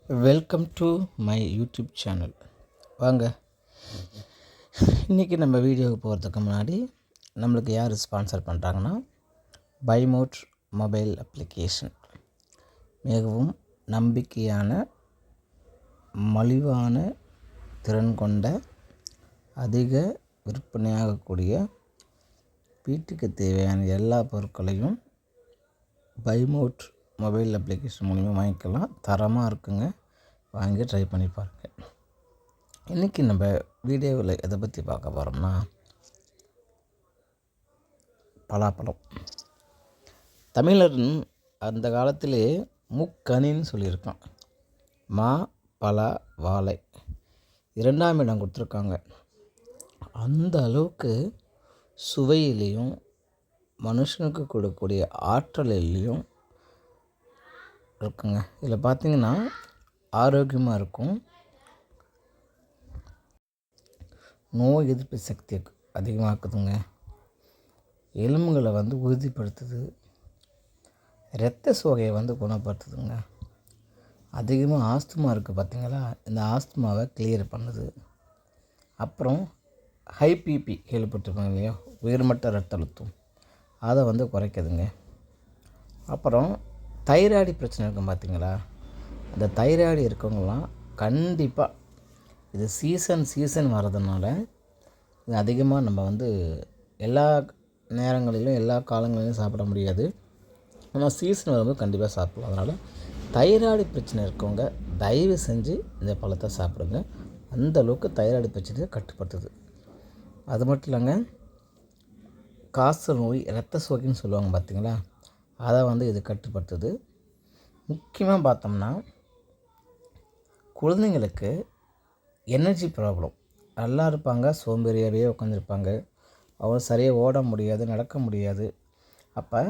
Welcome to my YouTube channel. வாங்க, இன்றைக்கி நம்ம வீடியோவுக்கு போகிறதுக்கு முன்னாடி நம்மளுக்கு யார் ஸ்பான்சர் பண்ணுறாங்கன்னா, பைமோட் மொபைல் அப்ளிகேஷன். மிகவும் நம்பிக்கையான, மலிவான, திறன் கொண்ட, அதிக விற்பனையாகக்கூடிய வீட்டுக்கு தேவையான எல்லா பொருட்களையும் பைமோட் மொபைல் அப்ளிகேஷன் மூலிமா வாங்கிக்கலாம். தரமாக இருக்குங்க, வாங்கி ட்ரை பண்ணி பாருங்கள். இன்றைக்கி நம்ம வீடியோவில் எதை பற்றி பார்க்க போகிறோம்னா, பலாப்பழம். தமிழன் அந்த காலத்திலே முக்கனின்னு சொல்லியிருக்கான். மா, பலா, வாழை இரண்டாம் இடம் கொடுத்துருக்காங்க. அந்த அளவுக்கு சுவையிலையும் மனுஷனுக்கு கொடுக்கக்கூடிய ஆற்றலிலையும் இருக்குங்க. இதில் பார்த்திங்கன்னா ஆரோக்கியமாக இருக்கும், நோய் எதிர்ப்பு சக்தி அதிகமாக்குதுங்க, எலும்புகளை உறுதிப்படுத்துது, இரத்த சோகையை குணப்படுத்துதுங்க. அதிகமாக ஆஸ்துமா இருக்குது பார்த்திங்களா, இந்த ஆஸ்துமாவை கிளியர் பண்ணுது. அப்புறம் ஹை பிபி கேள்விப்பட்டிருப்பாங்க இல்லையா, உயர்மட்ட ரத்த அழுத்தம், அதை குறைக்குதுங்க. அப்புறம் தைராய்டு பிரச்சனை இருக்கும் பார்த்திங்களா, இந்த தைராய்டு இருக்கவங்களாம் கண்டிப்பாக இது சீசன் வர்றதுனால இது அதிகமாக நம்ம எல்லா நேரங்களிலும் எல்லா காலங்களிலும் சாப்பிட முடியாது. ஆனால் சீசன் வரும்போது கண்டிப்பாக சாப்பிடலாம். அதனால் தைராய்டு பிரச்சனை இருக்கவங்க தயவு செஞ்சு இந்த பழத்தை சாப்பிடுங்க. அந்தளவுக்கு தைராய்டு பிரச்சனையை கட்டுப்படுத்துது. அது மட்டும் இல்லைங்க, காசல் நோய், இரத்த சோகைன்னு சொல்லுவாங்க பார்த்திங்களா, அதை இது கட்டுப்படுத்துது. முக்கியமாக பார்த்தோம்னா, குழந்தைங்களுக்கு எனர்ஜி ப்ராப்ளம், நல்லா இருப்பாங்க, சோம்பேறியாகவே உட்காந்துருப்பாங்க, அவங்க சரியாக ஓட முடியாது, நடக்க முடியாது. அப்போ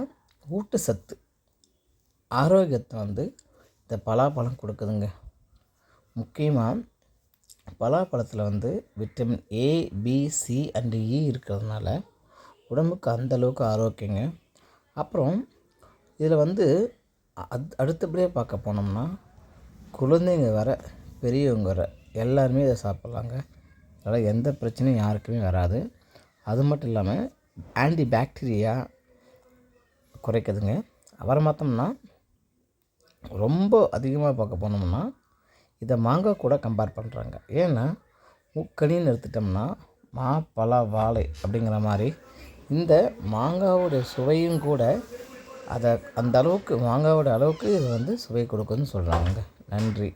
ஊட்டச்சத்து ஆரோக்கியத்தை இந்த பலாப்பழம் கொடுக்குதுங்க. முக்கியமாக பலாப்பழத்தில் vitamin A, B, C and E இருக்கிறதுனால உடம்புக்கு அந்தளவுக்கு ஆரோக்கியங்க. அப்புறம் இதில் அடுத்தபடியாக பார்க்க போனோம்னா, குழந்தைங்க வர, பெரியவங்க வர எல்லாருமே இதை சாப்பிட்லாங்க. அதனால் எந்த பிரச்சனையும் யாருக்குமே வராது. அது மட்டும் இல்லாமல் ஆன்டி பாக்டீரியா குறைக்குதுங்க. அப்புறம் பார்த்தோம்னா, ரொம்ப அதிகமாக பார்க்க போனோம்னா இதை மாங்காய் கூட கம்பேர் பண்ணுறாங்க. ஏன்னா முக்கனின்னு எடுத்துட்டோம்னா மா, பலா, வாழை அப்படிங்கிற மாதிரி இந்த மாங்காவோடைய சுவையும் கூட அந்த அளவுக்கு மாங்காவோட அளவுக்கு இது சுவை கொடுக்குதுன்னு சொல்கிறாங்க. நன்றி.